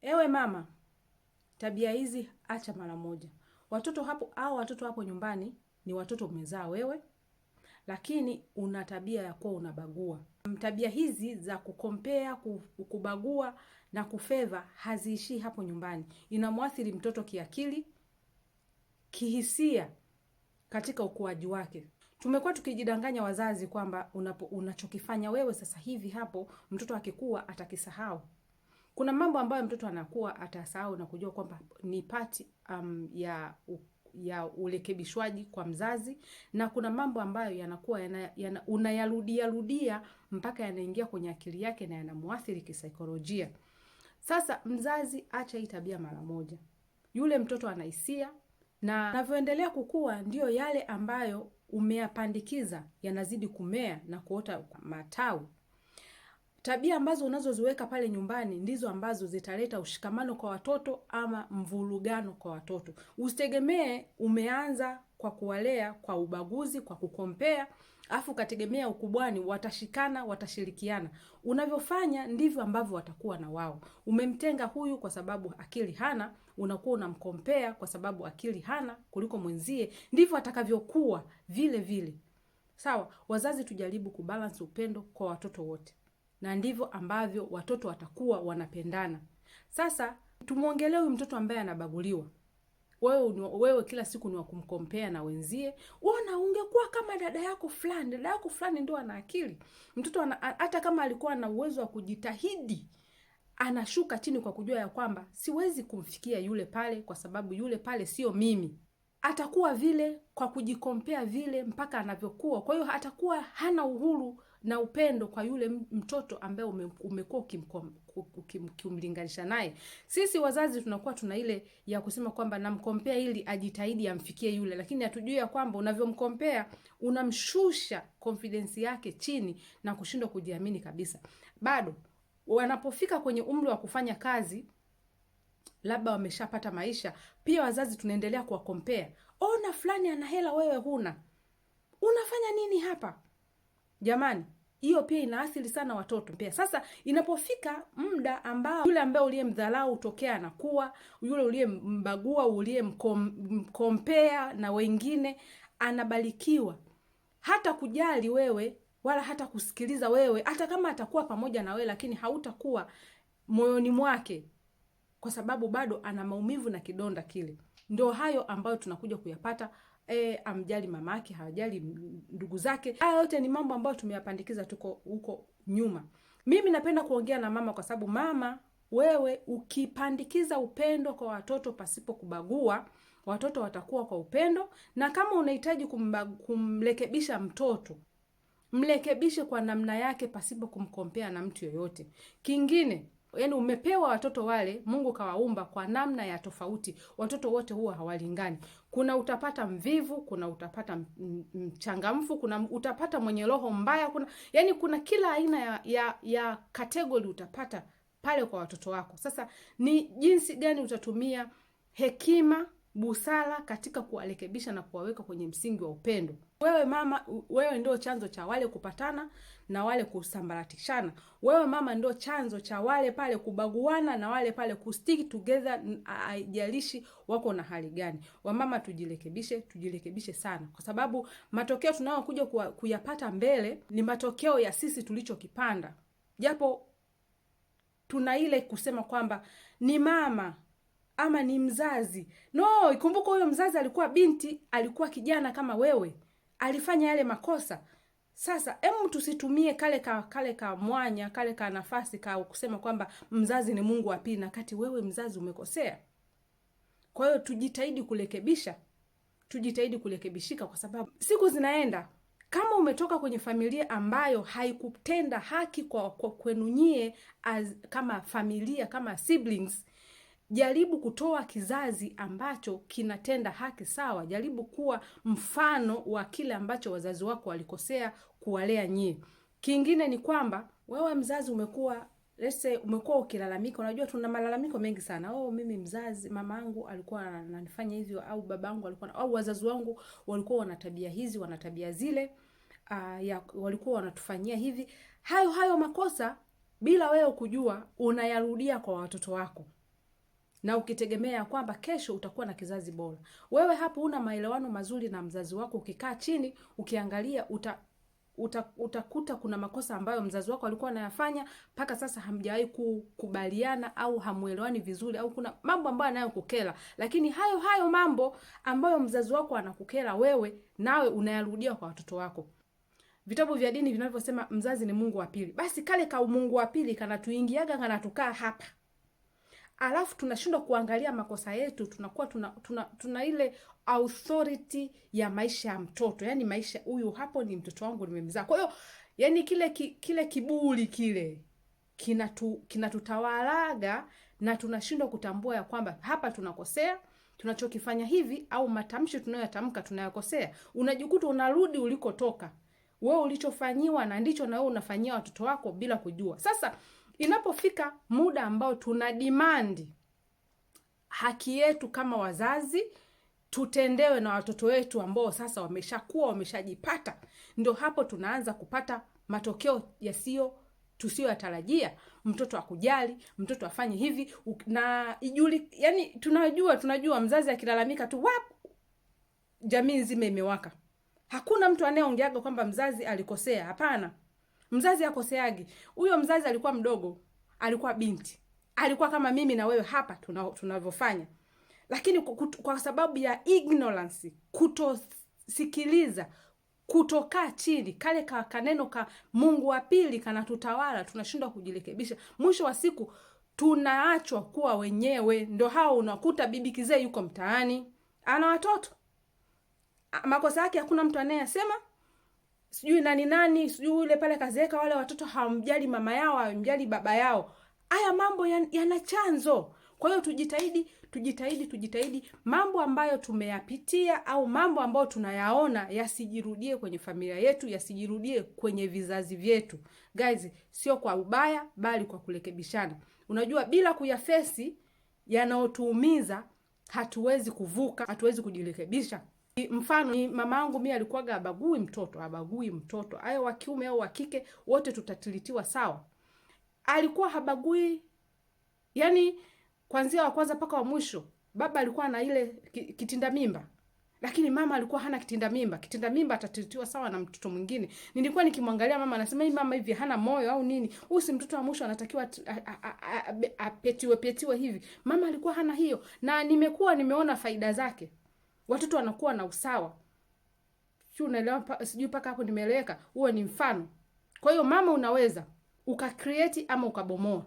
Ewe mama, tabia hizi acha mara moja. Watoto hapo nyumbani ni watoto umezaa wewe, lakini una tabia ya kuwa unabagua. Tabia hizi za kukompea, kubagua na kufeva haziishii hapo nyumbani. Inamwathiri mtoto kiakili, kihisia katika ukuaji wake. Tumekuwa tukijidanganya wazazi kwamba unachokifanya wewe sasa hivi hapo mtoto akikua atakisahau. Kuna mambo ambayo mtoto anakuwa atasahau na kujua kwamba ni pati ya urekebishwaji kwa mzazi, na kuna mambo ambayo yanakuwa unayarudia mpaka yanaingia kwenye akili yake na yanamuathiri kisaikolojia. Sasa mzazi, acha hii tabia mara moja. Yule mtoto anahisia, na anavyoendelea kukua ndio yale ambayo umeyapandikiza yanazidi kumea na kuota matawi. Tabia ambazo unazoziweka pale nyumbani ndizo ambazo zitaleta ushikamano kwa watoto ama mvurugano kwa watoto. Usitegemee umeanza kwa kuwalea kwa ubaguzi, kwa kukompea, afu kategemea ukubwani watashikana, watashirikiana. Unavyofanya ndivyo ambavyo watakuwa na wao. Umemtenga huyu kwa sababu akili hana, unakuwa unamkompea kwa sababu akili hana kuliko mwenzie, ndivyo atakavyokuwa vile vile. Sawa, wazazi tujaribu kubalance upendo kwa watoto wote. Na ndivyo ambavyo watoto watakuwa wanapendana. Sasa tumuongelee huyu mtoto ambaye anabaguliwa. Wewe kila siku ni wa kumkompea na wenzie. Ona, ungekuwa kama dada yako fulani. Dada yako fulani ndio ana akili. Mtoto hata kama alikuwa na uwezo wa kujitahidi, anashuka chini kwa kujua ya kwamba siwezi kumfikia yule pale kwa sababu yule pale sio mimi. Atakuwa vile kwa kujikompea vile mpaka anavyokuwa. Kwa hiyo atakuwa hana uhuru na upendo kwa yule mtoto ambaye umekuwa ukimlinganisha naye. Sisi wazazi tunakuwa tuna ile ya kusema kwamba namkompea ili ajitahidi amfikie yule, lakini hatujui ya kwamba unavyomkompea unamshusha confidence yake chini na kushindwa kujiamini kabisa. Bado wanapofika kwenye umri wa kufanya kazi, labda wameshapata maisha, pia wazazi tunaendelea kuwakompea. Ona fulani ana hela, wewe huna. Unafanya nini hapa? Jamani, hiyo pia inaathiri sana watoto pia. Sasa inapofika muda ambao yule ambaye uliyemdharau utokea anakuwa, yule uliyembagua, uliyemkompea na wengine anabarikiwa. Hata kujali wewe wala hata kusikiliza wewe, hata kama atakuwa pamoja na wewe, lakini hautakuwa moyoni mwake kwa sababu bado ana maumivu na kidonda kile. Ndio hayo ambayo tunakuja kuyapata. Amjali mamake, hawajali ndugu zake. Haya yote ni mambo ambayo tumeyapandikiza tuko huko nyuma. Mimi napenda kuongea na mama kwa sababu mama, wewe ukipandikiza upendo kwa watoto pasipo kubagua, watoto watakuwa kwa upendo. Na kama unahitaji kumrekebisha mtoto, mrekebishe kwa namna yake pasipo kumkompea na mtu yoyote. Kingine, yaani umepewa watoto wale, Mungu kawaumba kwa namna ya tofauti. Watoto wote huwa hawalingani. Kuna utapata mvivu, kuna utapata mchangamfu, kuna utapata mwenye roho mbaya, kuna kila aina ya category utapata pale kwa watoto wako. Sasa ni jinsi gani utatumia hekima, busara katika kuwarekebisha na kuwaweka kwenye msingi wa upendo. Wewe mama, wewe ndio chanzo cha wale kupatana na wale kusambaratishana. Wewe mama ndio chanzo cha wale pale kubaguana na wale pale kustick together, haijalishi wako na hali gani. Wamama tujirekebishe sana, kwa sababu matokeo tunayokuja kuyapata mbele ni matokeo ya sisi tulichokipanda. Japo tuna ile kusema kwamba ni mama ama ni mzazi. No, ikumbuka huyo mzazi alikuwa binti, alikuwa kijana kama wewe. Alifanya yale makosa. Sasa tusitumie kale ka mwanya, kale ka nafasi ka kusema kwamba mzazi ni Mungu wa pili, na kati wewe mzazi umekosea. Kwa hiyo tujitahidi kurekebishika, kwa sababu siku zinaenda. Kama umetoka kwenye familia ambayo haikutenda haki kwa kwenu nyie kama familia, kama siblings, jaribu kutoa kizazi ambacho kinatenda haki sawa. Jaribu kuwa mfano wa kile ambacho wazazi wako walikosea kuwalea nyie. Kingine ni kwamba wewe mzazi umekuwa ukilalamika. Unajua tuna malalamiko mengi sana. Mimi mzazi, mamangu alikuwa ananifanya hivyo, au babangu alikuwa, au wazazi wangu walikuwa wana tabia hizi, wana tabia zile, walikuwa wanatufanyia hivi. Hayo makosa bila wewe kujua unayarudia kwa watoto wako. na ukitegemea kwamba kesho utakuwa na kizazi bora. Wewe hapo una maelewano mazuri na mzazi wako, ukikaa chini ukiangalia utakuta kuna makosa ambayo mzazi wako alikuwa anayafanya mpaka sasa hamjawahi kukubaliana au hamuelewani vizuri, au kuna mambo ambayo yanayokukera, lakini hayo mambo ambayo mzazi wako anakukera wewe, nawe unayarudia kwa watoto wako. Vitabu vya dini vinavyosema mzazi ni Mungu wa pili, basi kale ka Mungu wa pili kanatuingiaga, kanatukaa hapa, alafu tunashindwa kuangalia makosa yetu. Tunakuwa tuna ile authority ya maisha ya mtoto, yani maisha, huyu hapo ni mtoto wangu, nimemzaa. Kwa hiyo yani kile kiburi kile kinatutawalaga, na tunashindwa kutambua ya kwamba hapa tunakosea, tunachokifanya hivi au matamshi tunayoyatamka tunayakosea. Unajikuta unarudi ulikotoka wewe, ulichofanyiwa na ndicho na wewe unafanyia watoto wako bila kujua. Sasa inapofika muda ambao tuna demand haki yetu kama wazazi tutendewe na watoto wetu ambao sasa wameshakuwa, wameshajipata, ndio hapo tunaanza kupata matokeo tusiyoyatarajia. Mtoto akujali, mtoto afanye hivi na yani tunajua mzazi akilalamika tu jamii nzima imewaka. Hakuna mtu anayeongeaga kwamba mzazi alikosea. Hapana. Mzazi akoseagi. Huyo mzazi alikuwa mdogo, alikuwa binti, alikuwa kama mimi na wewe hapa tunavyofanya. Lakini kwa sababu ya ignorance, kutosikiliza, kutokaa chini, kale kaneno ka Mungu wa pili kanatutawala, tunashindwa kujirekebisha. Mwisho wa siku tunaachwa kuwa wenyewe. Ndio hao unakuta bibi kizee yuko mtaani, ana watoto, makosa yake hakuna mtu anayesema, sijui nani, sijui yule pale kazeeka, wale watoto hawamjali mama yao, hawamjali baba yao. Haya mambo yana chanzo. Kwa hiyo tujitahidi mambo ambayo tumeyapitia au mambo ambayo tunayaona yasijirudie kwenye familia yetu, yasijirudie kwenye vizazi vyetu. Guys, sio kwa ubaya bali kwa kurekebishana. Unajua bila kuyafesi yanayotuumiza hatuwezi kuvuka, hatuwezi kujirekebisha. Mfano ni mamangu mimi alikuwaga habagui mtoto. Ayo wa kiume au wa kike, wote tutatilitiwa sawa. Alikuwa habagui, yani kuanzia wa kwanza mpaka wa mwisho. Baba alikuwa na ile kitinda mimba, lakini mama alikuwa hana kitinda mimba. Kitinda mimba atatilitiwa sawa na mtoto mwingine. Nilikuwa nikimwangalia mama nasema hii mama hivi hana moyo au nini? Huyu si mtoto wa mwisho anatakiwa petiwe hivi. Mama alikuwa hana hiyo, na nimeona faida zake. Watoto wanakuwa na usawa. Sijui paka hapo nimeeleweka. Huo ni mfano. Kwa hiyo mama unaweza ukacreate ama ukabomoa.